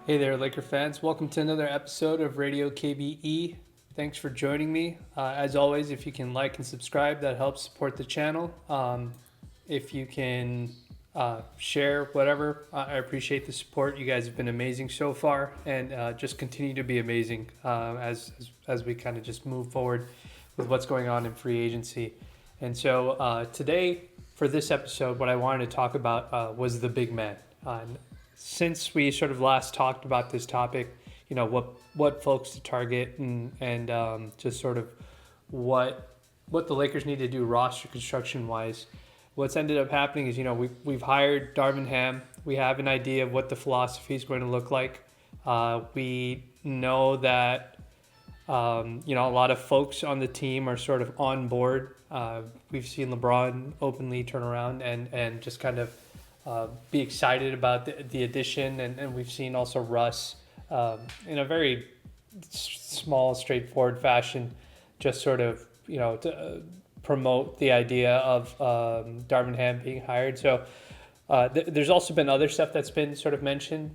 Hey there, Laker fans. Welcome to another episode of Radio KBE. Thanks for joining me. As always, if you can like and subscribe, that helps support the channel. If you can share, whatever, I appreciate the support. You guys have been amazing so far, and just continue to be amazing as we kind of just move forward with what's going on in free agency. And so today, for this episode, what I wanted to talk about was the big man. Since we sort of last talked about this topic, what folks to target and just sort of what the Lakers need to do roster construction wise. What's ended up happening is we've hired Darvin Ham. We have an idea of what the philosophy is going to look like. We know that a lot of folks on the team are sort of on board. We've seen LeBron openly turn around and just kind of be excited about the addition, and we've seen also Russ in a very small, straightforward fashion, just sort of to promote the idea of Darvin Ham being hired. So there's also been other stuff that's been sort of mentioned.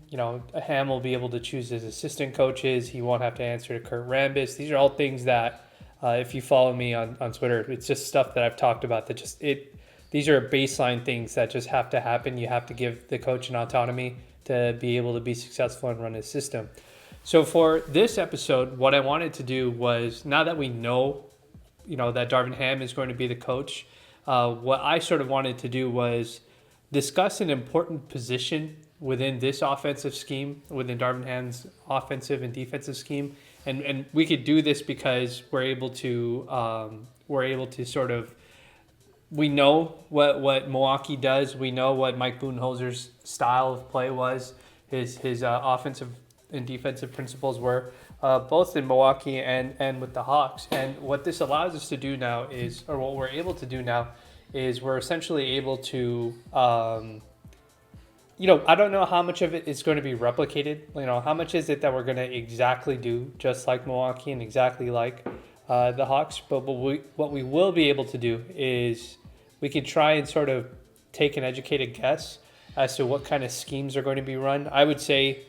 Ham will be able to choose his assistant coaches. He won't have to answer to Kurt Rambis. These are all things that, if you follow me on Twitter, it's just stuff that I've talked about that these are baseline things that just have to happen. You have to give the coach an autonomy to be able to be successful and run his system. So for this episode, what I wanted to do was, now that we know, that Darvin Ham is going to be the coach, what I sort of wanted to do was discuss an important position within this offensive scheme, within Darvin Ham's offensive and defensive scheme. And we could do this because we're able to sort of, we know what Milwaukee does. We know what Mike Budenholzer's style of play was. His offensive and defensive principles were, both in Milwaukee and with the Hawks. And what this allows us to do now is, or what we're able to do now is, we're essentially able to, I don't know how much of it is going to be replicated. How much is it that we're going to exactly do just like Milwaukee and exactly like the Hawks? But what we will be able to do is, we could try and sort of take an educated guess as to what kind of schemes are going to be run. I would say,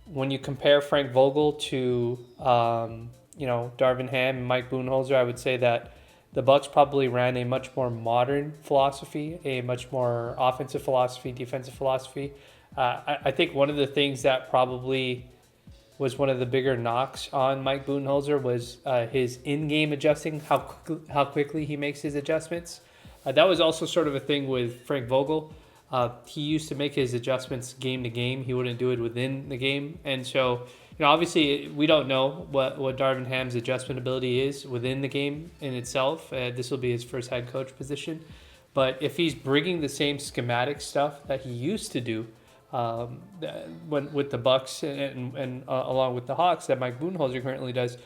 when you compare Frank Vogel to Darvin Ham and Mike Budenholzer, I would say that the Bucks probably ran a much more modern philosophy, a much more offensive philosophy, defensive philosophy. I think one of the things that probably was one of the bigger knocks on Mike Budenholzer was his in-game adjusting, how quickly he makes his adjustments. That was also sort of a thing with Frank Vogel. He used to make his adjustments game to game. He wouldn't do it within the game. And so, obviously we don't know what Darvin Ham's adjustment ability is within the game in itself. This will be his first head coach position. But if he's bringing the same schematic stuff that he used to do with the Bucks and along with the Hawks that Mike Budenholzer currently does,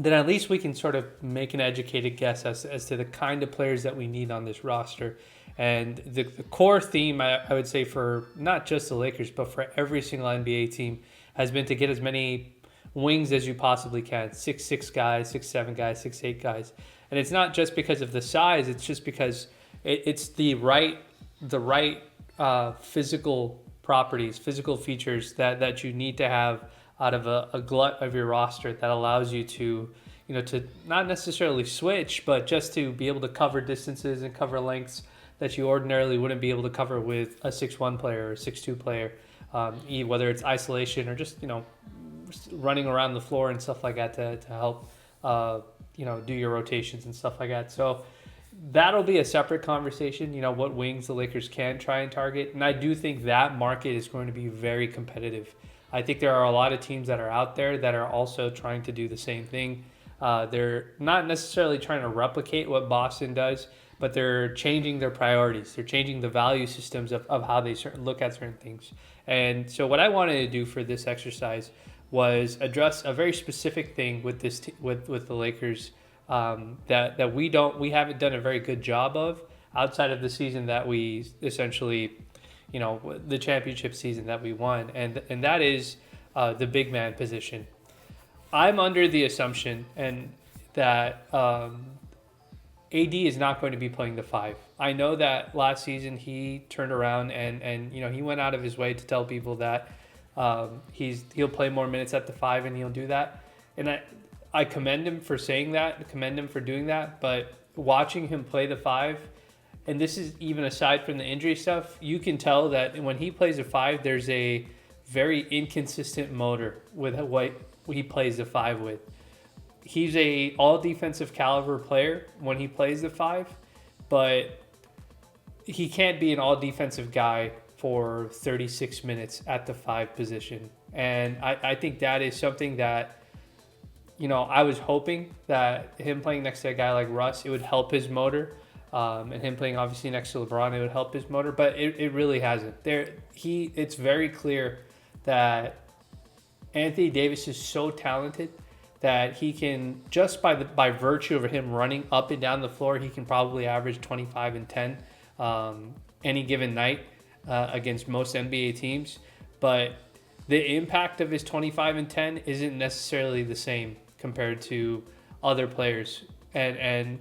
then at least we can sort of make an educated guess as to the kind of players that we need on this roster. And the core theme, I would say, for not just the Lakers, but for every single NBA team, has been to get as many wings as you possibly can. 6'6" guys, 6'7" guys, 6'8" guys. And it's not just because of the size, it's just because it's the right physical properties, physical features that you need to have out of a glut of your roster that allows you to not necessarily switch, but just to be able to cover distances and cover lengths that you ordinarily wouldn't be able to cover with a 6'1" player or a 6'2" player, whether it's isolation or just running around the floor and stuff like that to help do your rotations and stuff like that. So that'll be a separate conversation, what wings the Lakers can try and target. And I do think that market is going to be very competitive. I think there are a lot of teams that are out there that are also trying to do the same thing. They're not necessarily trying to replicate what Boston does, but they're changing their priorities. They're changing the value systems of how they look at certain things. And so what I wanted to do for this exercise was address a very specific thing with this with the Lakers that we haven't done a very good job of outside of the season that we essentially, the championship season that we won, and that is the big man position. I'm under the assumption that AD is not going to be playing the 5. I know that last season he turned around and he went out of his way to tell people that He'll play more minutes at the 5 and he'll do that. And I commend him for saying that, I commend him for doing that. But watching him play the 5, and this is even aside from the injury stuff, you can tell that when he plays a 5, there's a very inconsistent motor with what he plays the 5 with. He's a all defensive caliber player when he plays the 5, but he can't be an all defensive guy for 36 minutes at the 5 position. And I think that is something that, I was hoping that him playing next to a guy like Russ, it would help his motor. And him playing obviously next to LeBron, it would help his motor, but it really hasn't. It's very clear that Anthony Davis is so talented that he can, just by virtue of him running up and down the floor, he can probably average 25 and 10 any given night against most NBA teams. But the impact of his 25 and 10 isn't necessarily the same compared to other players. And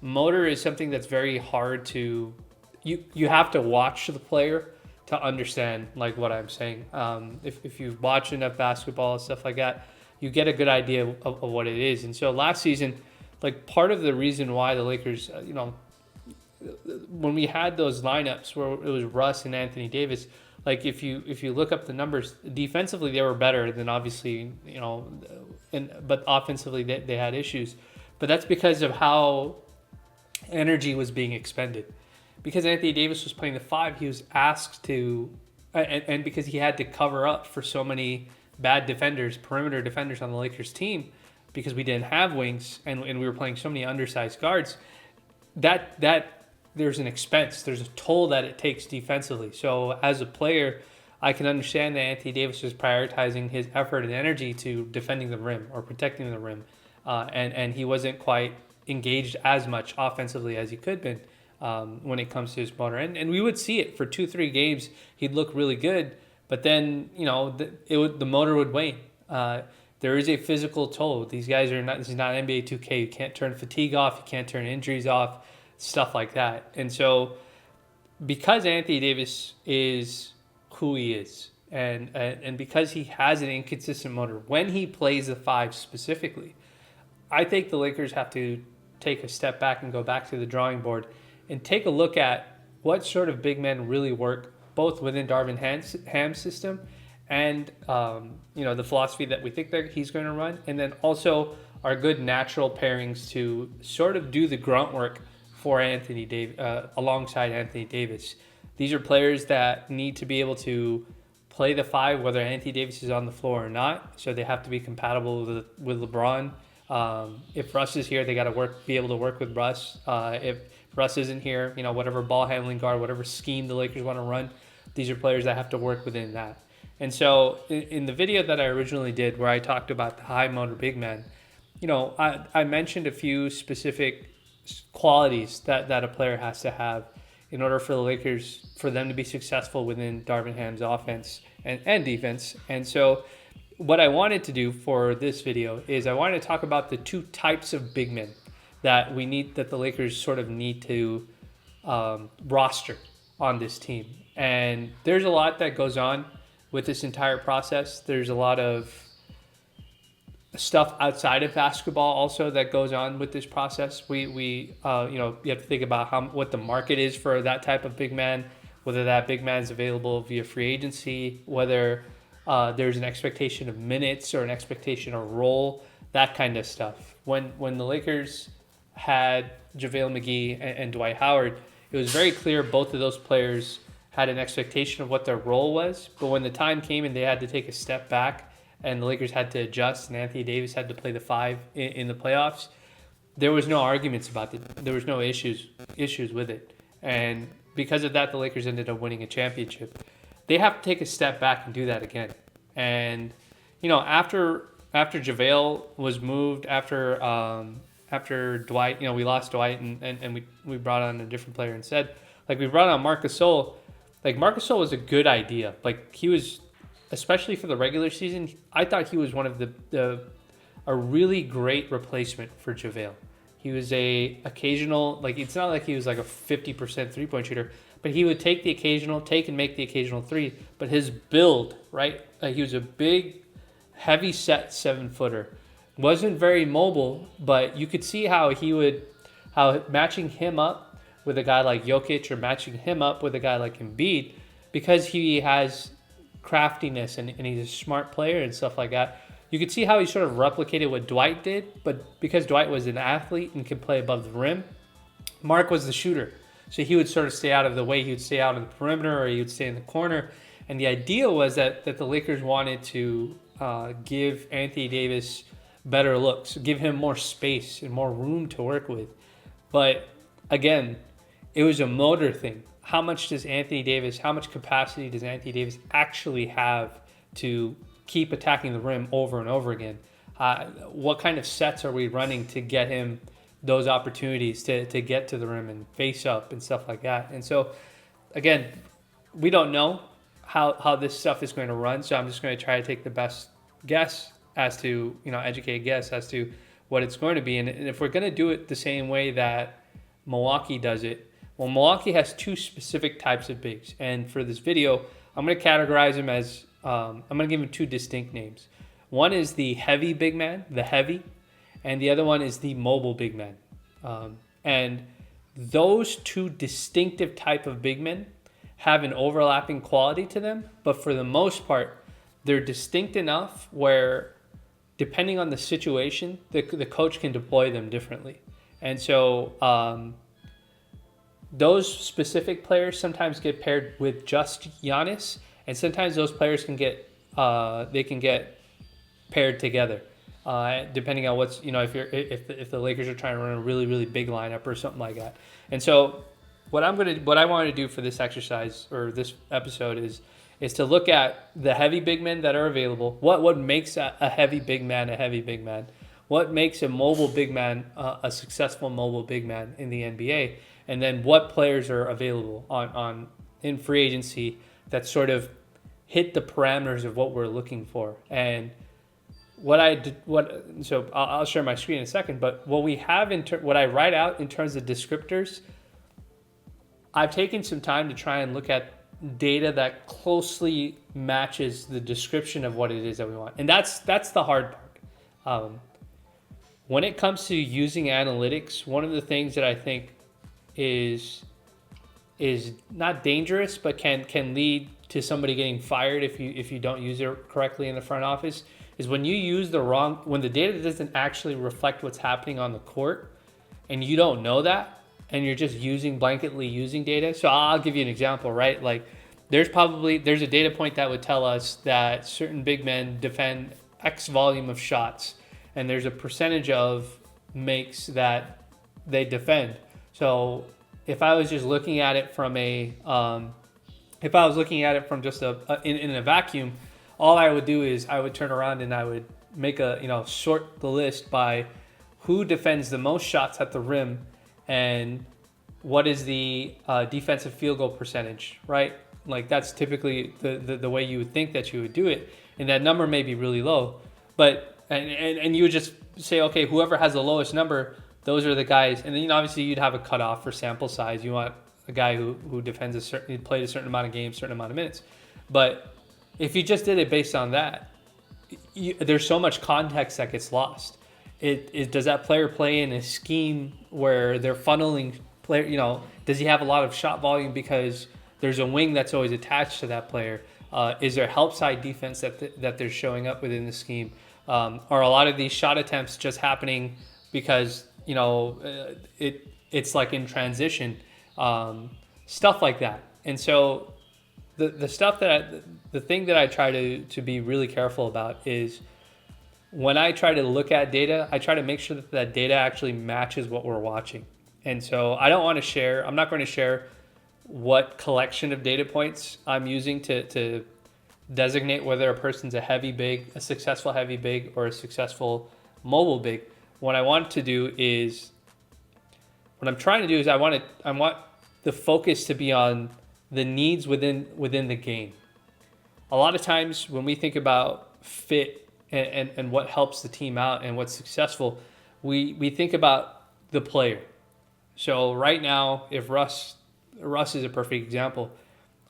motor is something that's very hard to, you have to watch the player to understand like what I'm saying. If you've watched enough basketball and stuff like that, you get a good idea of what it is. And so last season, like part of the reason why the Lakers, when we had those lineups where it was Russ and Anthony Davis, like if you look up the numbers defensively, they were better than obviously, but offensively they had issues. But that's because of how energy was being expended. Because Anthony Davis was playing the 5, he was asked to, and because he had to cover up for so many bad defenders, perimeter defenders on the Lakers team, because we didn't have wings and we were playing so many undersized guards, that there's an expense, there's a toll that it takes defensively. So as a player, I can understand that Anthony Davis was prioritizing his effort and energy to defending the rim or protecting the rim, and he wasn't quite engaged as much offensively as he could have been. When it comes to his motor. And we would see it for 2-3 games. He'd look really good, but then, the motor would wane. There is a physical toll. These guys this is not NBA 2K. You can't turn fatigue off. You can't turn injuries off, stuff like that. And so because Anthony Davis is who he is, and because he has an inconsistent motor, when he plays the 5 specifically, I think the Lakers have to take a step back and go back to the drawing board and take a look at what sort of big men really work both within Darvin Ham's system and the philosophy that we think that he's going to run, and then also are good natural pairings to sort of do the grunt work for Anthony Davis alongside Anthony Davis. These are players that need to be able to play the 5 whether Anthony Davis is on the floor or not, so they have to be compatible with LeBron. If Russ is here, they got to be able to work with Russ. If Russ isn't here, whatever ball handling guard, whatever scheme the Lakers want to run, these are players that have to work within that. And so in the video that I originally did where I talked about the high motor big man, I mentioned a few specific qualities that a player has to have in order for the Lakers, for them to be successful within Darvin Ham's offense and defense. And so what I wanted to do for this video is I wanted to talk about the 2 types of big men that the Lakers sort of need to roster on this team. And there's a lot that goes on with this entire process. There's a lot of stuff outside of basketball also that goes on with this process. You have to think about what the market is for that type of big man, whether that big man is available via free agency, whether there's an expectation of minutes or an expectation of role, that kind of stuff. When the Lakers had JaVale McGee and Dwight Howard, it was very clear both of those players had an expectation of what their role was. But when the time came and they had to take a step back and the Lakers had to adjust and Anthony Davis had to play the 5 in the playoffs, there was no arguments about it. There was no issues with it. And because of that, the Lakers ended up winning a championship. They have to take a step back and do that again. And, after JaVale was moved, after Dwight, we lost Dwight and we brought on a different player instead. Like we brought on Marc Gasol. Like Marc Gasol was a good idea. Like he was, especially for the regular season, I thought he was one of a really great replacement for JaVale. He was a occasional, like, it's not like he was like a 50% 3-point shooter, but he would take and make the occasional three. But his build, right? Like, he was a big, heavy set 7-footer. Wasn't very mobile, but you could see how matching him up with a guy like Jokic or matching him up with a guy like Embiid, because he has craftiness and he's a smart player and stuff like that. You could see how he sort of replicated what Dwight did, but because Dwight was an athlete and could play above the rim, Mark was the shooter. So he would sort of stay out of the way. He would stay out of the perimeter, or he would stay in the corner. And the idea was that the Lakers wanted to give Anthony Davis better looks, give him more space and more room to work with. But again, it was a motor thing. How much capacity does Anthony Davis actually have to keep attacking the rim over and over again? What kind of sets are we running to get him those opportunities to get to the rim and face up and stuff like that? And so, again, we don't know how this stuff is going to run, so I'm just going to try to take the best guess as to, educated guess as to what it's going to be. And if we're going to do it the same way that Milwaukee does it, well, Milwaukee has two specific types of bigs. And for this video, I'm going to categorize them as, I'm going to give them two distinct names. One is the heavy big man, and the other one is the mobile big man. And those two distinctive type of big men have an overlapping quality to them, but for the most part, they're distinct enough where, depending on the situation, the coach can deploy them differently. And so those specific players sometimes get paired with just Giannis, and sometimes those players can get paired together, depending on what's, if the Lakers are trying to run a really, really big lineup or something like that. And so what I want to do for this exercise or this episode is to look at the heavy big men that are available. What makes a heavy big man a heavy big man? What makes a mobile big man a successful mobile big man in the NBA? And then what players are available in free agency that sort of hit the parameters of what we're looking for. And so I'll share my screen in a second, but what we have what I write out in terms of descriptors, I've taken some time to try and look at data that closely matches the description of what it is that we want. And that's the hard part. When it comes to using analytics, one of the things that I think is not dangerous, but can lead to somebody getting fired if you don't use it correctly in the front office, is when you use when the data doesn't actually reflect what's happening on the court, and you don't know that, and you're just blanketly using data. So I'll give you an example, right? Like there's a data point that would tell us that certain big men defend X volume of shots, and there's a percentage of makes that they defend. So if I was just looking at it from just in a vacuum, all I would do is I would turn around and I would make sort the list by who defends the most shots at the rim and what is the defensive field goal percentage, right? Like that's typically the way you would think that you would do it, and that number may be really low, but and you would just say, okay, whoever has the lowest number, those are the guys. And then obviously you'd have a cutoff for sample size. You want a guy who defends played a certain amount of games, certain amount of minutes. But if you just did it based on that, there's so much context that gets lost. Does that player play in a scheme where they're funneling player? Does he have a lot of shot volume because there's a wing that's always attached to that player? Is there help side defense that they're showing up within the scheme? Are a lot of these shot attempts just happening because it's like in transition, stuff like that. And so the thing that I try to be really careful about is when I try to look at data, I try to make sure that data actually matches what we're watching. And so I'm not going to share what collection of data points I'm using to designate whether a person's a successful heavy big, or a successful mobile big. What I'm trying to do is I want the focus to be on the needs within the game. A lot of times when we think about fit and what helps the team out and what's successful, we think about the player. So right now, if Russ is a perfect example.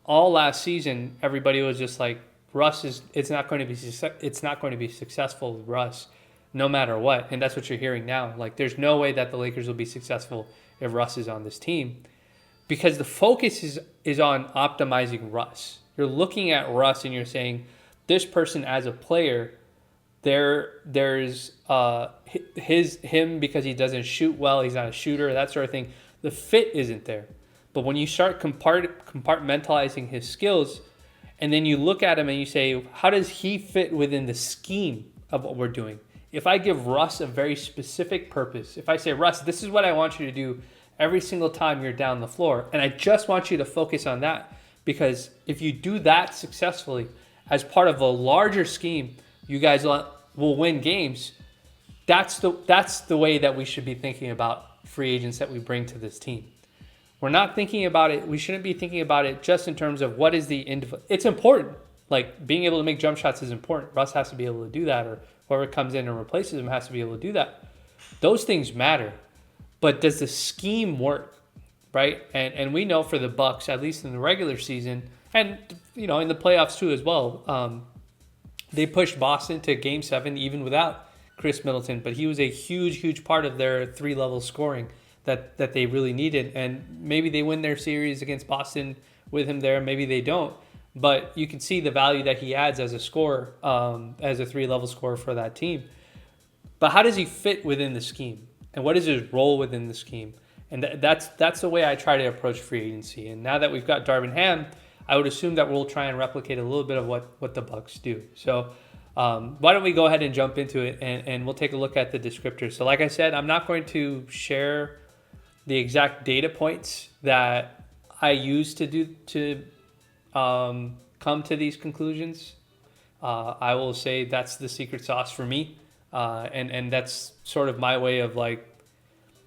All last season, everybody was just like, it's not going to be successful with Russ, no matter what. And that's what you're hearing now. Like, there's no way that the Lakers will be successful if Russ is on this team, because the focus is on optimizing Russ. You're looking at Russ and you're saying, this person as a player, there's him because he doesn't shoot well, he's not a shooter, that sort of thing. The fit isn't there. But when you start compartmentalizing his skills, and then you look at him and you say, how does he fit within the scheme of what we're doing? If I give Russ a very specific purpose, if I say, Russ, this is what I want you to do every single time you're down the floor, and I just want you to focus on that, because if you do that successfully as part of a larger scheme, you guys will win games. That's the way that we should be thinking about free agents that we bring to this team. We're not thinking about it. We shouldn't be thinking about it just in terms of what is the individual. It's important. Like, being able to make jump shots is important. Russ has to be able to do that, or whoever comes in and replaces him has to be able to do that. Those things matter. But does the scheme work, right? And we know for the Bucks, at least in the regular season, and in the playoffs too as well, they pushed Boston to Game 7 even without Chris Middleton. But he was a huge part of their 3-level scoring that they really needed. And maybe they win their series against Boston with him there. Maybe they don't. But you can see the value that he adds as a scorer, as a 3-level scorer for that team. But how does he fit within the scheme? And what is his role within the scheme? And that's the way I try to approach free agency. And now that we've got Darvin Ham, I would assume that we'll try and replicate a little bit of what the Bucks do. So why don't we go ahead and jump into it, and we'll take a look at the descriptors. So like I said, I'm not going to share the exact data points that I use to come to these conclusions. I will say that's the secret sauce for me. And that's sort of my way of, like,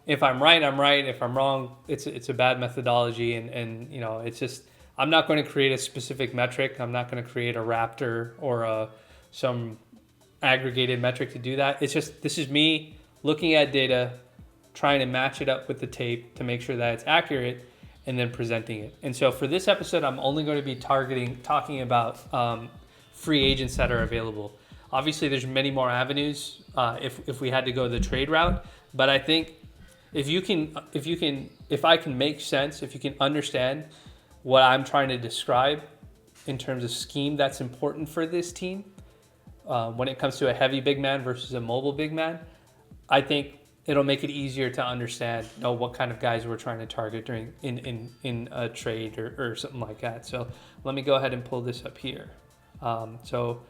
if I'm right, I'm right. If I'm wrong, it's a bad methodology. And it's just, I'm not going to create a specific metric. I'm not going to create a Raptor or some aggregated metric to do that. It's just, this is me looking at data, trying to match it up with the tape to make sure that it's accurate, and then presenting it. And so for this episode, I'm only going to be talking about free agents that are available. Obviously, there's many more avenues if we had to go the trade route. But I think if I can make sense, if you can understand what I'm trying to describe in terms of scheme that's important for this team, when it comes to a heavy big man versus a mobile big man, I think it'll make it easier to understand, what kind of guys we're trying to target during in a trade or something like that. So let me go ahead and pull this up here. So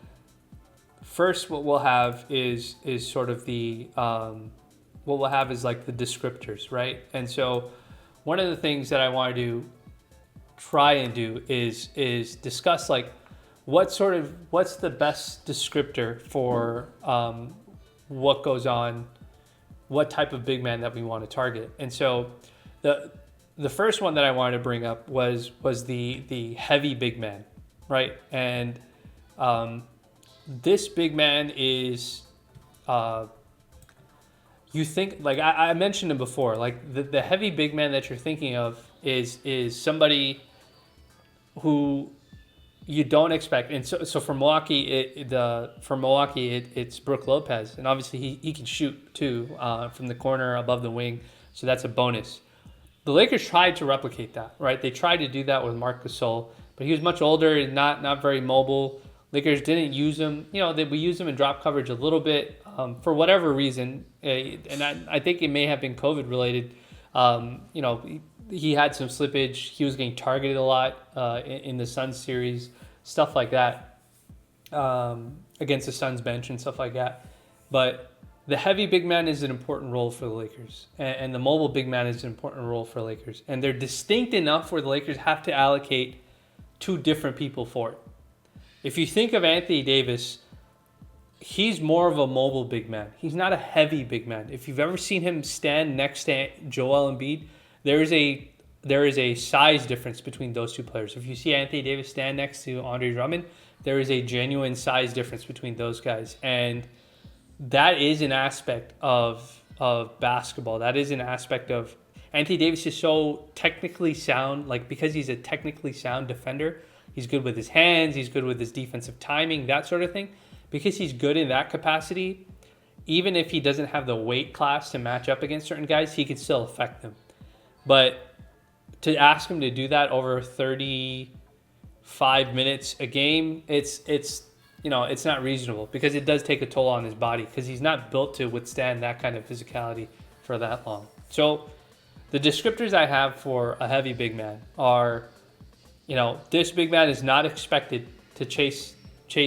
first, what we'll have is sort of the what we'll have is like the descriptors, right? And so one of the things that I want to try and do is discuss, like, what's the best descriptor for what goes on, what type of big man that we want to target. And so the first one that I wanted to bring up was the heavy big man, right? And this big man is, you think, like I mentioned him before, like the heavy big man that you're thinking of is somebody who you don't expect. And so for Milwaukee, it's Brook Lopez, and obviously he can shoot too from the corner above the wing, so that's a bonus. The Lakers tried to replicate that, right? They tried to do that with Marc Gasol, but he was much older and not very mobile. Lakers didn't use him. We used him in drop coverage a little bit for whatever reason, and I think it may have been COVID related. He had some slippage. He was getting targeted a lot in the Suns series, stuff like that, against the Suns bench and stuff like that. But the heavy big man is an important role for the Lakers, and the mobile big man is an important role for the Lakers. And they're distinct enough where the Lakers have to allocate two different people for it. If you think of Anthony Davis, he's more of a mobile big man. He's not a heavy big man. If you've ever seen him stand next to Joel Embiid, there is a size difference between those two players. If you see Anthony Davis stand next to Andre Drummond, there is a genuine size difference between those guys. And that is an aspect of of basketball. That is an aspect of Anthony Davis is so technically sound, like because he's a technically sound defender, he's good with his hands, he's good with his defensive timing, that sort of thing. Because he's good in that capacity, even if he doesn't have the weight class to match up against certain guys, he can still affect them. But to ask him to do that over 35 minutes a game, it's not reasonable, because it does take a toll on his body, because he's not built to withstand that kind of physicality for that long. So the descriptors I have for a heavy big man are, this big man is not expected to chase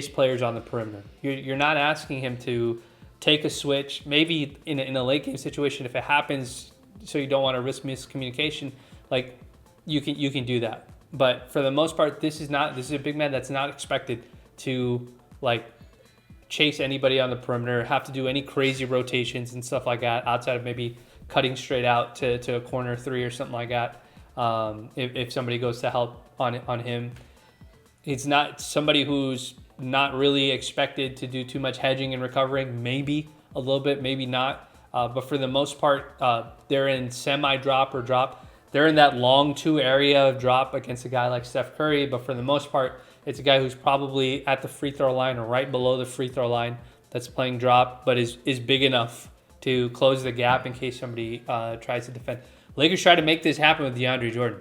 players on the perimeter. You're not asking him to take a switch. Maybe in a late game situation, if it happens, so you don't want to risk miscommunication, like you can do that. But for the most part, this is a big man that's not expected to like chase anybody on the perimeter, have to do any crazy rotations and stuff like that, outside of maybe cutting straight out to a corner three or something like that. If somebody goes to help on him, it's not somebody who's not really expected to do too much hedging and recovering. Maybe a little bit, maybe not. But for the most part, they're in semi-drop or drop. They're in that long two area of drop against a guy like Steph Curry. But for the most part, it's a guy who's probably at the free throw line or right below the free throw line that's playing drop, but is big enough to close the gap in case somebody tries to defend. Lakers tried to make this happen with DeAndre Jordan.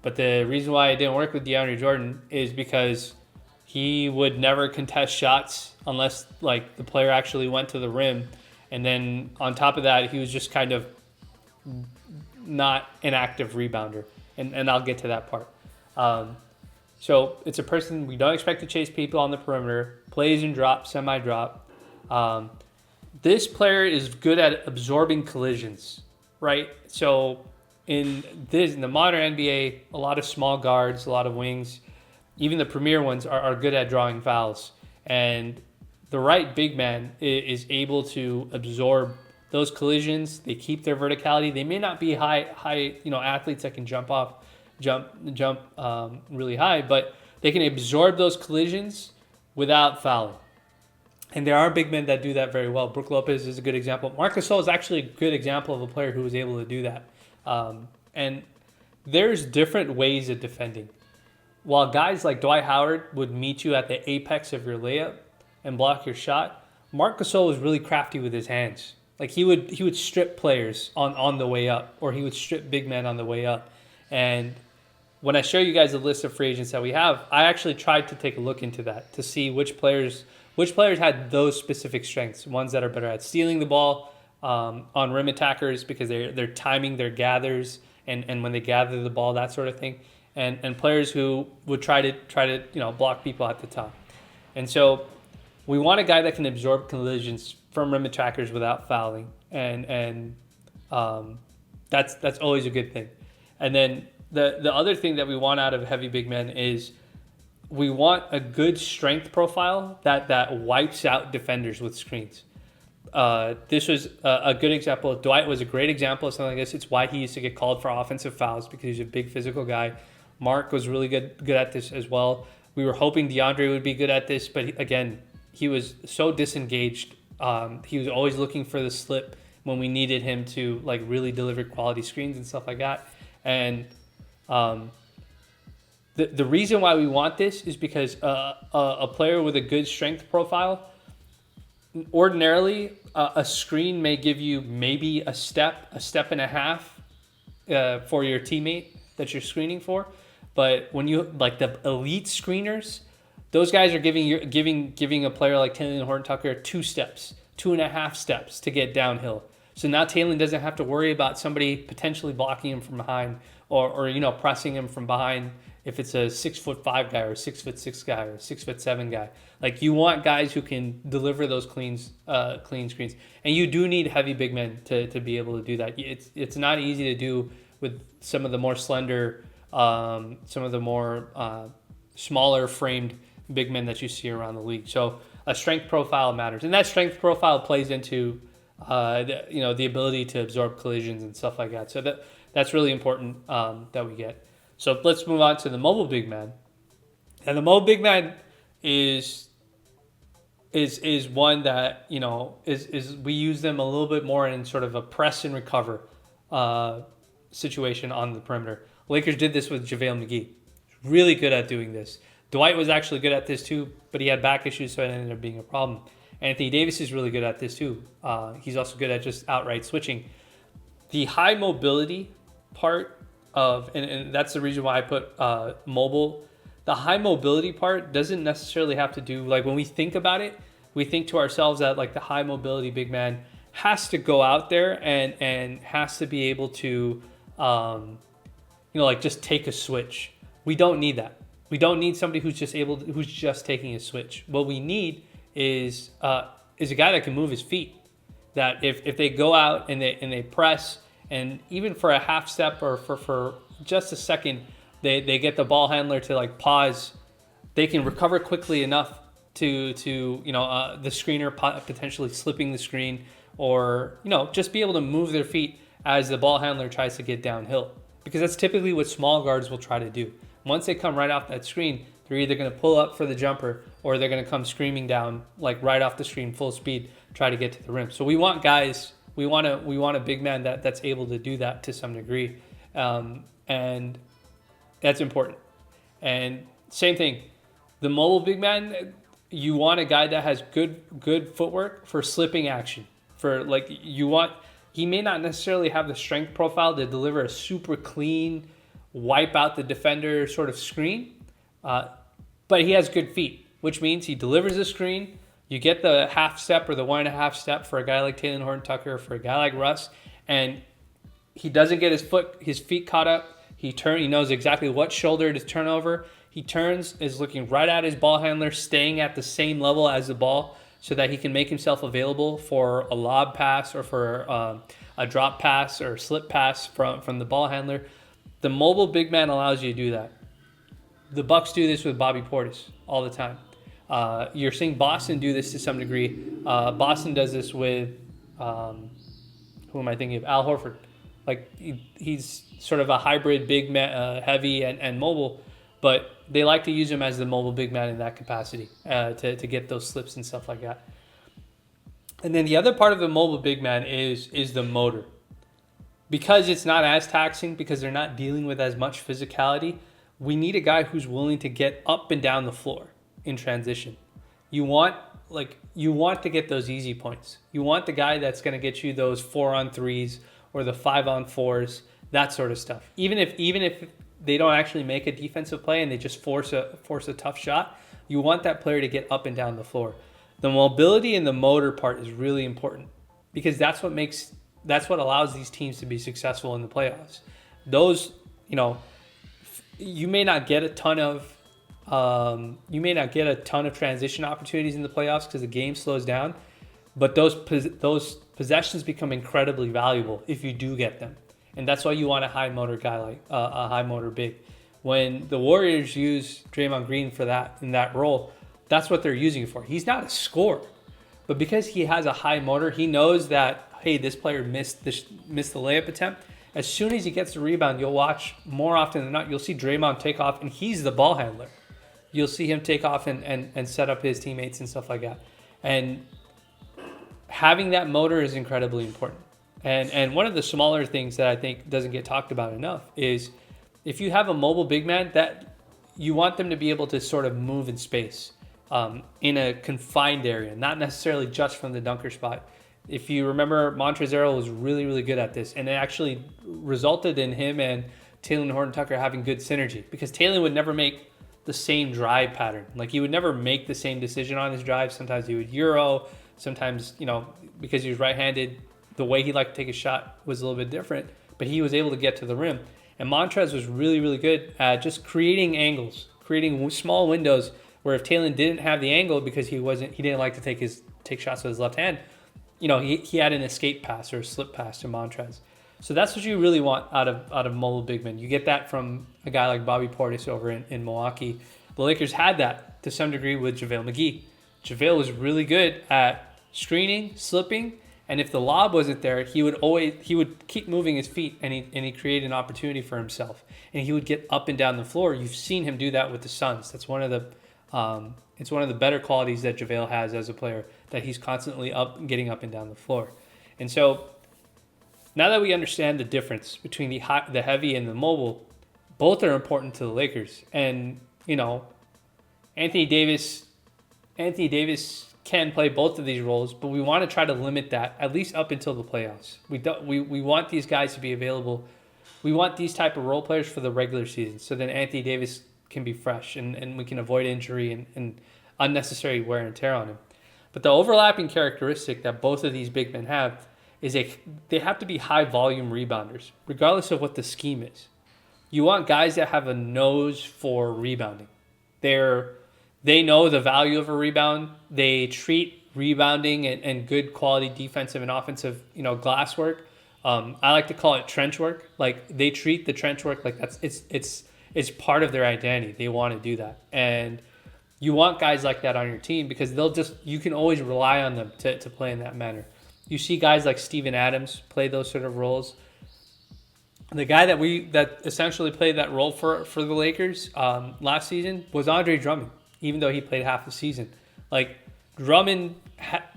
But the reason why it didn't work with DeAndre Jordan is because he would never contest shots unless like the player actually went to the rim. And then on top of that, he was just kind of not an active rebounder. And I'll get to that part. So it's a person we don't expect to chase people on the perimeter, plays in drop, semi-drop. This player is good at absorbing collisions, right? So in the modern NBA, a lot of small guards, a lot of wings, even the premier ones are good at drawing fouls. And the right big man is able to absorb those collisions. They keep their verticality. They may not be high athletes that can jump really high, but they can absorb those collisions without fouling. And there are big men that do that very well. Brook Lopez is a good example. Marc Gasol is actually a good example of a player who was able to do that. And there's different ways of defending. While guys like Dwight Howard would meet you at the apex of your layup and block your shot, Marc Gasol was really crafty with his hands. Like he would strip players on the way up, or he would strip big men on the way up. And when I show you guys a list of free agents that we have, I actually tried to take a look into that to see which players had those specific strengths. Ones that are better at stealing the ball on rim attackers because they're timing their gathers and when they gather the ball, that sort of thing. And players who would try to block people at the top. And so we want a guy that can absorb collisions from rim attackers without fouling, and that's always a good thing. And then the other thing that we want out of heavy big men is we want a good strength profile that wipes out defenders with screens. This was a good example. Dwight was a great example of something like this. It's why he used to get called for offensive fouls, because he's a big physical guy. Mark was really good at this as well. We were hoping DeAndre would be good at this, but again, he was so disengaged. He was always looking for the slip when we needed him to like really deliver quality screens and stuff like that. And the reason why we want this is because a player with a good strength profile, ordinarily a screen may give you maybe a step and a half for your teammate that you're screening for. But when you like the elite screeners, those guys are giving a player like Talen Horton-Tucker 2.5 steps to get downhill. So now Talen doesn't have to worry about somebody potentially blocking him from behind or pressing him from behind if it's a 6'5" guy or a 6'6" guy or a 6'7" guy. Like you want guys who can deliver those clean screens, and you do need heavy big men to be able to do that. It's not easy to do with some of the more slender, some of the more smaller framed big men that you see around the league. So a strength profile matters, and that strength profile plays into the ability to absorb collisions and stuff like that. So that's really important that we get. So let's move on to the mobile big man. And the mobile big man is is one that is we use them a little bit more in sort of a press and recover uh, situation on the perimeter. Lakers did this with JaVale McGee. Really good at doing this. Dwight was actually good at this too, but he had back issues, so it ended up being a problem. Anthony Davis is really good at this too. He's also good at just outright switching. The high mobility part and that's the reason why I put mobile. The high mobility part doesn't necessarily have to do, like when we think about it, we think to ourselves that like the high mobility big man has to go out there and has to be able to, like just take a switch. We don't need that. We don't need somebody who's just taking a switch. What we need is a guy that can move his feet. That if they go out and they press, and even for a half step or for just a second, they get the ball handler to like pause, they can recover quickly enough to the screener potentially slipping the screen, or just be able to move their feet as the ball handler tries to get downhill, because that's typically what small guards will try to do. Once they come right off that screen, they're either going to pull up for the jumper or they're going to come screaming down like right off the screen full speed, try to get to the rim. So we want guys, we want a big man that's able to do that to some degree, and that's important. And same thing, the mobile big man, you want a guy that has good footwork for slipping action. He may not necessarily have the strength profile to deliver a super clean, wipe out the defender sort of screen, but he has good feet, which means he delivers a screen. You get the half step or the 1.5 step for a guy like Talen Horton-Tucker, for a guy like Russ, and he doesn't get his feet caught up. He knows exactly what shoulder to turn over. He turns, is looking right at his ball handler, staying at the same level as the ball, so that he can make himself available for a lob pass or for a drop pass or slip pass from the ball handler. The mobile big man allows you to do that. The Bucks do this with Bobby Portis all the time. You're seeing Boston do this to some degree. Boston does this with, who am I thinking of? Al Horford. Like he's sort of a hybrid big man, heavy and mobile, but they like to use him as the mobile big man in that capacity to get those slips and stuff like that. And then the other part of the mobile big man is the motor. Because it's not as taxing, because they're not dealing with as much physicality, we need a guy who's willing to get up and down the floor in transition. You want to get those easy points. You want the guy that's going to get you those 4-on-3s or the 5-on-4s, that sort of stuff. Even if they don't actually make a defensive play and they just force a tough shot, you want that player to get up and down the floor. The mobility and the motor part is really important, because that's what allows these teams to be successful in the playoffs. Those, you may not get a ton of transition opportunities in the playoffs because the game slows down, but those possessions become incredibly valuable if you do get them, and that's why you want a high motor guy, like a high motor big. When the Warriors use Draymond Green for that in that role, that's what they're using it for. He's not a scorer, but because he has a high motor, he knows that, hey, this player missed the layup attempt. As soon as he gets the rebound, you'll watch more often than not, you'll see Draymond take off, and he's the ball handler. You'll see him take off and set up his teammates and stuff like that. And having that motor is incredibly important. And one of the smaller things that I think doesn't get talked about enough is if you have a mobile big man, that you want them to be able to sort of move in space in a confined area, not necessarily just from the dunker spot. If you remember, Montrezl Harrell was really, really good at this, and it actually resulted in him and Talen Horton-Tucker having good synergy, because Talen would never make the same drive pattern. Like, he would never make the same decision on his drive. Sometimes he would Euro, sometimes, because he was right-handed, the way he liked to take a shot was a little bit different, but he was able to get to the rim. And Montrez was really, really good at just creating angles, creating small windows where if Talen didn't have the angle because he didn't like to take shots with his left hand, he had an escape pass or a slip pass to Montrez. So that's what you really want out of mobile big men. You get that from a guy like Bobby Portis over in Milwaukee. The Lakers had that to some degree with JaVale McGee. JaVale was really good at screening, slipping, and if the lob wasn't there, he would keep moving his feet and he created an opportunity for himself. And he would get up and down the floor. You've seen him do that with the Suns. That's one of the It's one of the better qualities that JaVale has as a player, that he's constantly getting up and down the floor. And so now that we understand the difference between the heavy and the mobile, both are important to the Lakers. And, Anthony Davis can play both of these roles, but we want to try to limit that at least up until the playoffs. We want these guys to be available. We want these type of role players for the regular season, so then Anthony Davis can be fresh and we can avoid injury and unnecessary wear and tear on him. But the overlapping characteristic that both of these big men have is they have to be high volume rebounders, regardless of what the scheme is. You want guys that have a nose for rebounding. They know the value of a rebound. They treat rebounding and good quality defensive and offensive, glass work. I like to call it trench work. Like, they treat the trench work like it's part of their identity. They want to do that. And you want guys like that on your team because you can always rely on them to play in that manner. You see guys like Steven Adams play those sort of roles. The guy that essentially played that role for the Lakers last season was Andre Drummond, even though he played half the season. Like, Drummond,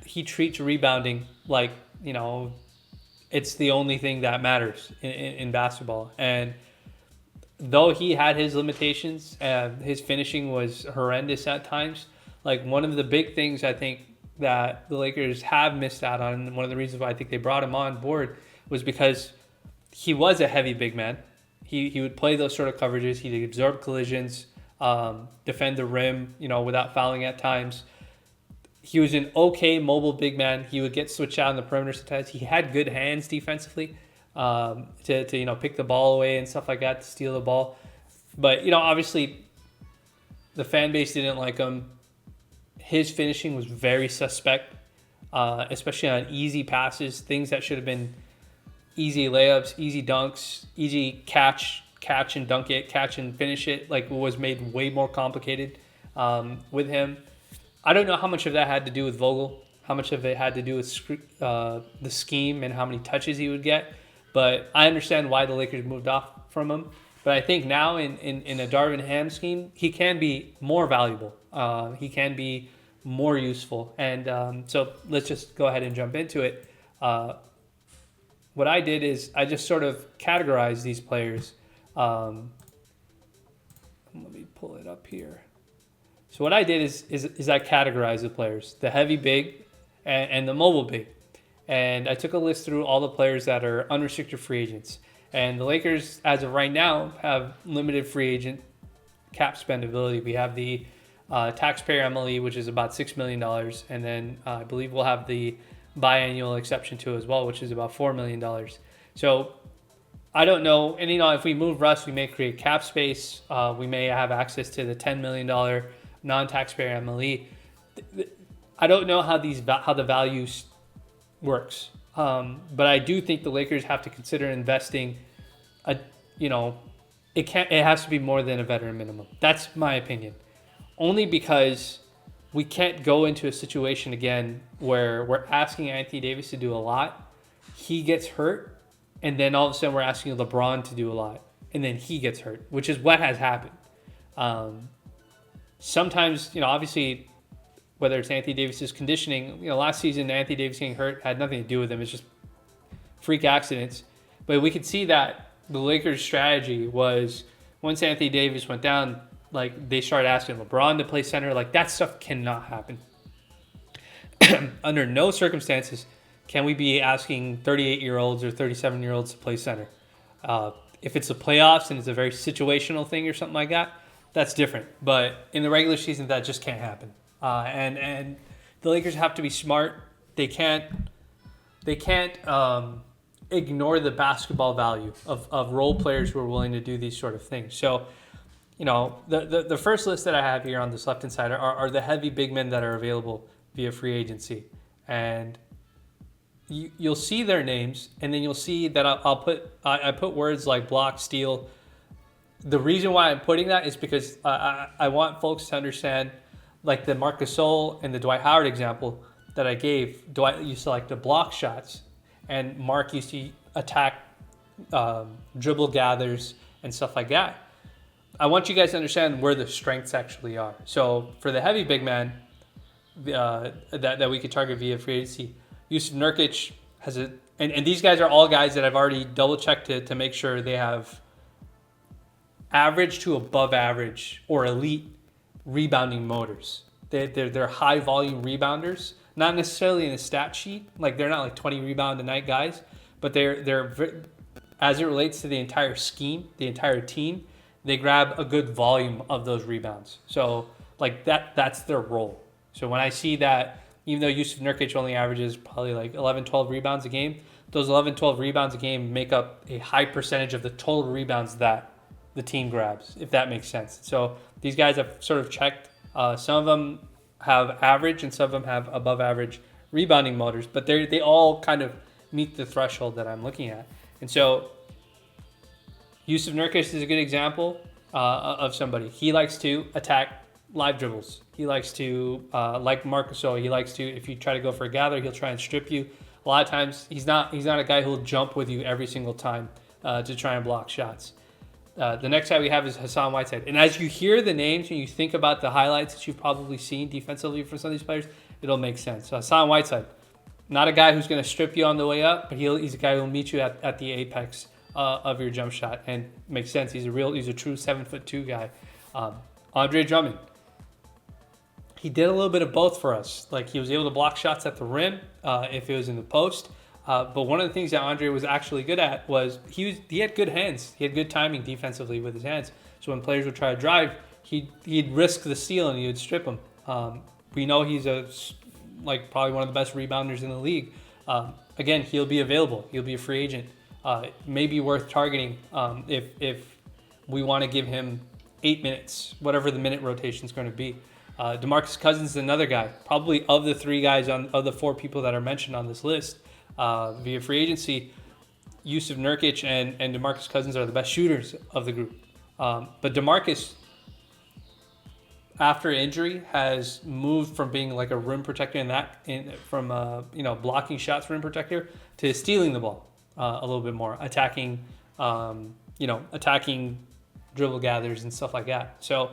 he treats rebounding like, it's the only thing that matters in basketball. And though he had his limitations, his finishing was horrendous at times. Like, one of the big things I think that the Lakers have missed out on, and one of the reasons why I think they brought him on board, was because he was a heavy big man. He would play those sort of coverages. He'd absorb collisions, defend the rim, without fouling at times. He was an okay mobile big man. He would get switched out on the perimeter sometimes. He had good hands defensively to pick the ball away and stuff like that, to steal the ball. But, obviously the fan base didn't like him. His finishing was very suspect, especially on easy passes, things that should have been easy layups, easy dunks, easy catch and dunk it, catch and finish it, like, was made way more complicated with him. I don't know how much of that had to do with Vogel, how much of it had to do with the scheme and how many touches he would get. But I understand why the Lakers moved off from him. But I think now in a Darvin Ham scheme, he can be more valuable. He can be more useful. And so let's just go ahead and jump into it. What I did is I just sort of categorized these players. Let me pull it up here. So what I did is I categorized the players, the heavy big and the mobile big. And I took a list through all the players that are unrestricted free agents. And the Lakers, as of right now, have limited free agent cap spendability. We have the taxpayer MLE, which is about $6 million. And then I believe we'll have the biannual exception to as well, which is about $4 million. So I don't know. And, if we move Russ, we may create cap space. We may have access to the $10 million non-taxpayer MLE. I don't know how the value works. But I do think the Lakers have to consider investing it has to be more than a veteran minimum. That's my opinion. Only because we can't go into a situation again where we're asking Anthony Davis to do a lot, he gets hurt, and then all of a sudden we're asking LeBron to do a lot, and then he gets hurt, which is what has happened. Sometimes, obviously, whether it's Anthony Davis's conditioning, last season Anthony Davis getting hurt had nothing to do with him. It's just freak accidents. But we could see that the Lakers' strategy was, once Anthony Davis went down, like, they started asking LeBron to play center. Like, that stuff cannot happen. Under no circumstances can we be asking 38-year-olds or 37-year-olds to play center. If it's the playoffs and it's a very situational thing or something like that, that's different. But in the regular season, that just can't happen. And the Lakers have to be smart. They can't ignore the basketball value of role players who are willing to do these sort of things. So, the first list that I have here on this left-hand side are the heavy big men that are available via free agency. And you'll see their names, and then you'll see that I put words like block, steal. The reason why I'm putting that is because I want folks to understand, like the Marc Gasol and the Dwight Howard example that I gave. Dwight used to like to block shots, and Mark used to attack dribble gathers and stuff like that. I want you guys to understand where the strengths actually are. So for the heavy big man that we could target via free agency, Yusuf Nurkic has a, and these guys are all guys that I've already double checked to make sure they have average to above average or elite rebounding motors. They're high volume rebounders, not necessarily in a stat sheet. Like they're not like 20 rebound a night guys, but they're as it relates to the entire scheme, the entire team, they grab a good volume of those rebounds. So like that's their role. So when I see that, even though Yusuf Nurkic only averages probably like 11, 12 rebounds a game, those 11, 12 rebounds a game make up a high percentage of the total rebounds that the team grabs, if that makes sense. So these guys have sort of checked. Some of them have average and some of them have above average rebounding motors, but they all kind of meet the threshold that I'm looking at. And so Yusuf Nurkic is a good example of somebody. He likes to attack live dribbles. He likes to, like Marc Gasol, he likes to, if you try to go for a gather, he'll try and strip you. A lot of times, he's not a guy who'll jump with you every single time to try and block shots. The next guy we have is Hassan Whiteside. And as you hear the names and you think about the highlights that you've probably seen defensively for some of these players, it'll make sense. So Hassan Whiteside, not a guy who's going to strip you on the way up, but he's a guy who'll meet you at the apex of your jump shot, and makes sense. He's a true 7'2" guy. Andre Drummond, he did a little bit of both for us. Like he was able to block shots at the rim if it was in the post. But one of the things that Andre was actually good at was he had good hands. He had good timing defensively with his hands. So when players would try to drive, he'd risk the steal and he would strip them. We know he's probably one of the best rebounders in the league. Again, he'll be available. He'll be a free agent. Maybe worth targeting if we want to give him 8 minutes, whatever the minute rotation is going to be. DeMarcus Cousins is another guy, probably of the three guys of the four people that are mentioned on this list. Via free agency, Yusuf Nurkic and DeMarcus Cousins are the best shooters of the group. But DeMarcus, after injury, has moved from being like a rim protector from blocking shots rim protector to stealing the ball a little bit more, attacking dribble gathers and stuff like that. So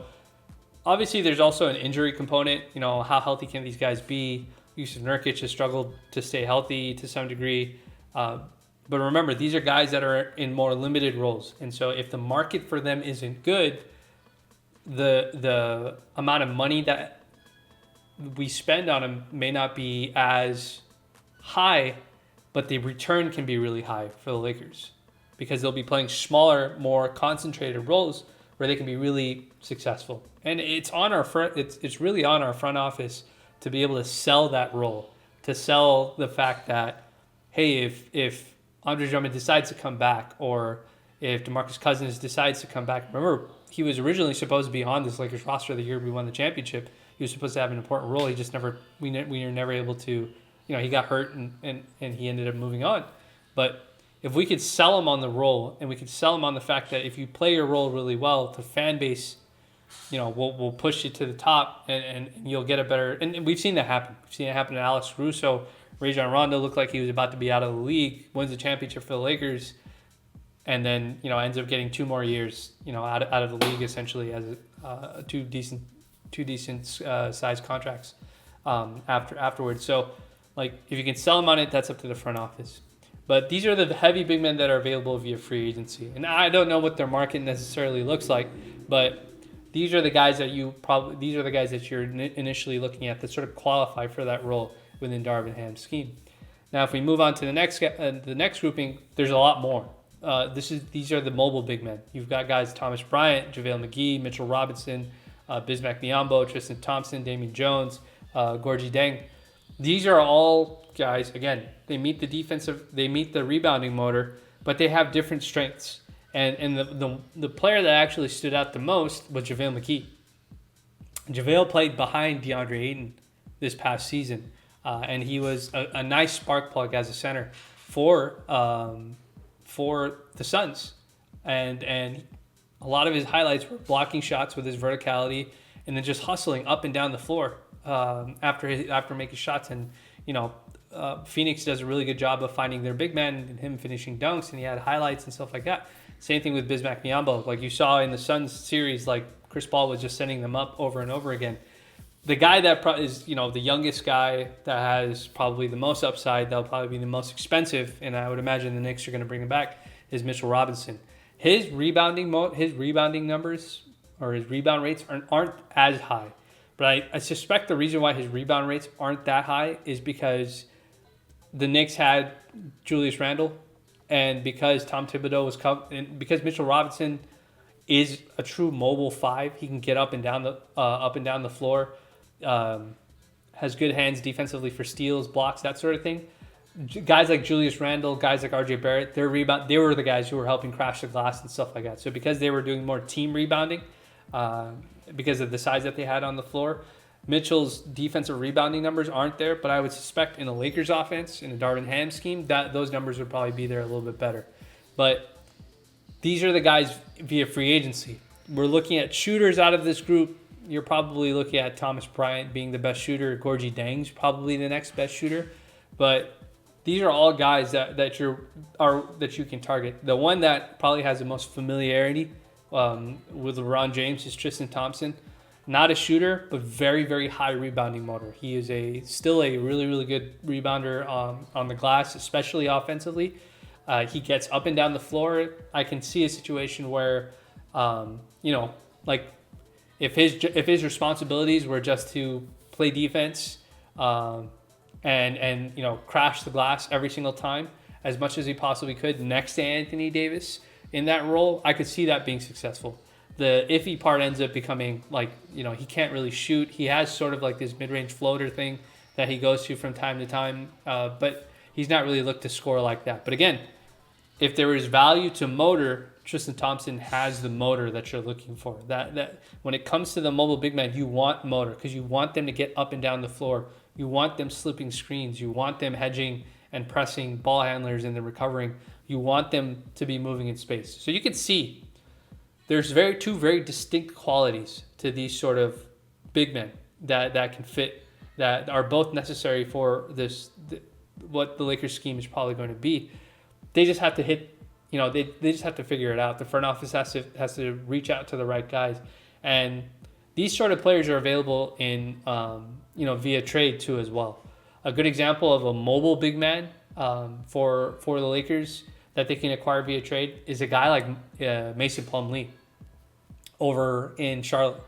obviously there's also an injury component. How healthy can these guys be? Yusuf Nurkic has struggled to stay healthy to some degree. But remember, these are guys that are in more limited roles. And so if the market for them isn't good, the amount of money that we spend on them may not be as high, but the return can be really high for the Lakers because they'll be playing smaller, more concentrated roles where they can be really successful. And it's on our it's really on our front office to be able to sell that role, to sell the fact that, hey, if Andre Drummond decides to come back, or if DeMarcus Cousins decides to come back, remember, he was originally supposed to be on this Lakers roster the year we won the championship. He was supposed to have an important role. He just we were never able to, he got hurt and he ended up moving on. But if we could sell him on the role, and we could sell him on the fact that if you play your role really well, the fan base, we'll push you to the top and you'll get a better, and we've seen that happen. We've seen it happen to Alex Caruso. Rajon Rondo looked like he was about to be out of the league, wins the championship for the Lakers, and then, ends up getting 2 more years, out of the league essentially as two decent sized contracts afterwards. So, like, if you can sell him on it, that's up to the front office. But these are the heavy big men that are available via free agency. And I don't know what their market necessarily looks like, but these are the guys that you're initially looking at that sort of qualify for that role within Darvin Ham's scheme. Now, if we move on to the next grouping, there's a lot more. These are the mobile big men. You've got guys Thomas Bryant, JaVale McGee, Mitchell Robinson, Bismack Biyombo, Tristan Thompson, Damian Jones, Gorgui Dieng. These are all guys, again, they meet the rebounding motor, but they have different strengths. And the player that actually stood out the most was JaVale McGee. JaVale played behind DeAndre Ayton this past season, and he was a nice spark plug as a center for the Suns. And a lot of his highlights were blocking shots with his verticality and then just hustling up and down the floor after making shots. And, Phoenix does a really good job of finding their big man and him finishing dunks, and he had highlights and stuff like that. Same thing with Bismack Biyombo. Like you saw in the Suns series, like Chris Paul was just sending them up over and over again. The guy that is, the youngest guy that has probably the most upside, that'll probably be the most expensive, and I would imagine the Knicks are going to bring him back, is Mitchell Robinson. His rebounding numbers or his rebound rates aren't as high. But I suspect the reason why his rebound rates aren't that high is because the Knicks had Julius Randle, and because Tom Thibodeau and because Mitchell Robinson is a true mobile five, he can get up and down the floor. Has good hands defensively for steals, blocks, that sort of thing. Guys like Julius Randle, guys like RJ Barrett, they were the guys who were helping crash the glass and stuff like that. So because they were doing more team rebounding, because of the size that they had on the floor, Mitchell's defensive rebounding numbers aren't there. But I would suspect in the Lakers offense, in the Darvin Ham scheme, that those numbers would probably be there a little bit better. But these are the guys via free agency. We're looking at shooters out of this group. You're probably looking at Thomas Bryant being the best shooter. Gorgie Dang's probably the next best shooter. But these are all guys that you can target. The one that probably has the most familiarity with LeBron James is Tristan Thompson. Not a shooter, but very, very high rebounding motor. He is still a really, really good rebounder on the glass, especially offensively. He gets up and down the floor. I can see a situation where, if his responsibilities were just to play defense, and crash the glass every single time as much as he possibly could next to Anthony Davis in that role, I could see that being successful. The iffy part ends up becoming he can't really shoot. He has sort of like this mid-range floater thing that he goes to from time to time, but he's not really looked to score like that. But again, if there is value to motor, Tristan Thompson has the motor that you're looking for. That when it comes to the mobile big man, you want motor because you want them to get up and down the floor. You want them slipping screens. You want them hedging and pressing ball handlers and then recovering. You want them to be moving in space. So you can see there's two very distinct qualities to these sort of big men that can fit, that are both necessary for what the Lakers scheme is probably going to be. They just have to hit. They just have to figure it out. The front office has to reach out to the right guys, and these sort of players are available in via trade too as well. A good example of a mobile big man for the Lakers that they can acquire via trade is a guy like Mason Plumlee over in Charlotte.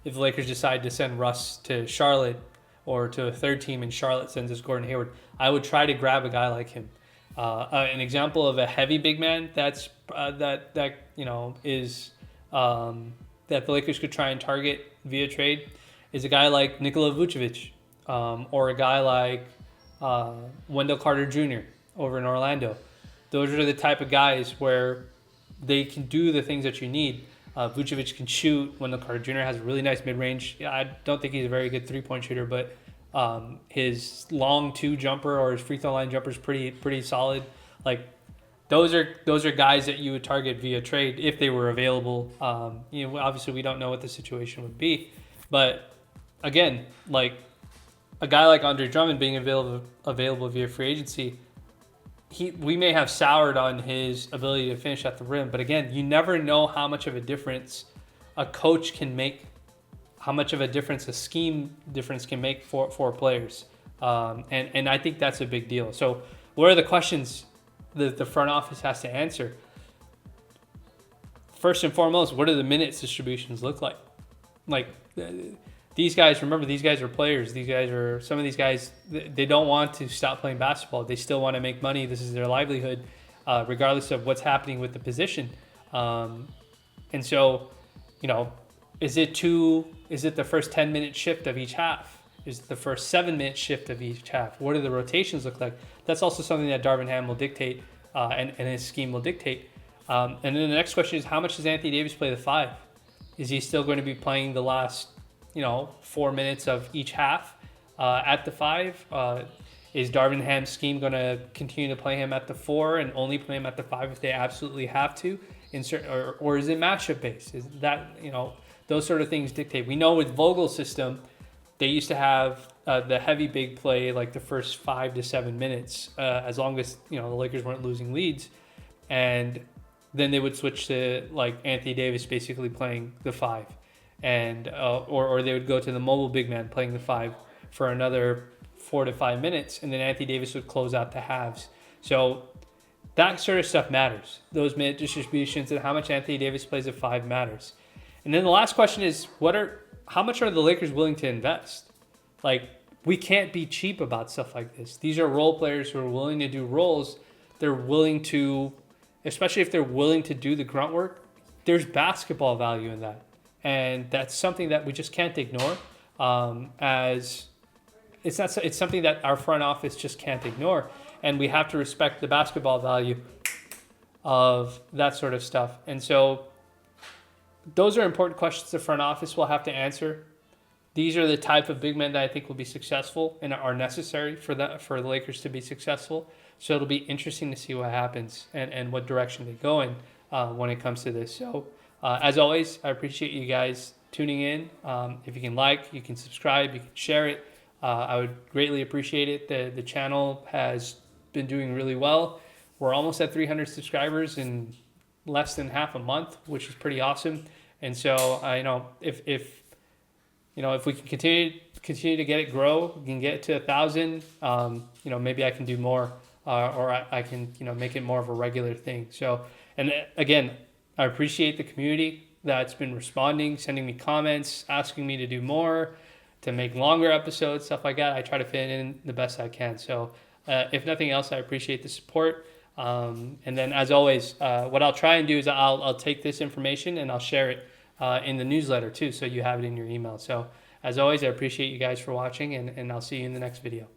If the Lakers decide to send Russ to Charlotte or to a third team and Charlotte sends us Gordon Hayward, I would try to grab a guy like him. An example of a heavy big man that the Lakers could try and target via trade is a guy like Nikola Vucevic, or a guy like Wendell Carter Jr. over in Orlando. Those are the type of guys where they can do the things that you need. Vucevic can shoot. Wendell Carter Jr. has a really nice mid-range. I don't think he's a very good three-point shooter, but his long two jumper or his free throw line jumper is pretty solid. Like those are guys that you would target via trade if they were available. Obviously we don't know what the situation would be, but again, like a guy like Andre Drummond being available via free agency, we may have soured on his ability to finish at the rim, but again, you never know how much of a difference a coach can make, how much of a difference a scheme difference can make for players. And I think that's a big deal. So what are the questions that the front office has to answer? First and foremost, what do the minutes distributions look like? Like these guys, remember, these guys are players. Some of these guys, they don't want to stop playing basketball. They still want to make money. This is their livelihood, regardless of what's happening with the position. And so, is it the first 10-minute shift of each half? Is it the first 7-minute shift of each half? What do the rotations look like? That's also something that Darvin Ham will dictate, and his scheme will dictate. And then the next question is, how much does Anthony Davis play the 5? Is he still going to be playing the last 4 minutes of each half at the 5? Is Darvin Ham's scheme going to continue to play him at the 4 and only play him at the 5 if they absolutely have to? Or is it matchup based? Is that, those sort of things dictate. We know with Vogel's system, they used to have the heavy big play like the first 5 to 7 minutes, as long as the Lakers weren't losing leads. And then they would switch to like Anthony Davis basically playing the 5, and or they would go to the mobile big man playing the 5 for another 4 to 5 minutes, and then Anthony Davis would close out the halves. So that sort of stuff matters. Those minute distributions and how much Anthony Davis plays at 5 matters. And then the last question is, how much are the Lakers willing to invest? Like, we can't be cheap about stuff like this. These are role players who are willing to do roles. They're willing to, especially if they're willing to do the grunt work, there's basketball value in that. And that's something that we just can't ignore. As it's something that our front office just can't ignore. And we have to respect the basketball value of that sort of stuff. And so those are important questions the front office will have to answer. These are the type of big men that I think will be successful and are necessary for the Lakers to be successful. So it'll be interesting to see what happens and what direction they go in when it comes to this. So as always, I appreciate you guys tuning in. If you can you can subscribe, you can share it. I would greatly appreciate it. The channel has been doing really well. We're almost at 300 subscribers in less than half a month, which is pretty awesome. And so, if we can continue to get it grow, we can get it to 1,000. Maybe I can do more, or I can make it more of a regular thing. So, and again, I appreciate the community that's been responding, sending me comments, asking me to do more, to make longer episodes, stuff like that. I try to fit in the best I can. So, if nothing else, I appreciate the support. And then, as always, what I'll try and do is I'll take this information and I'll share it in the newsletter too, so you have it in your email. So as always, I appreciate you guys for watching, and I'll see you in the next video.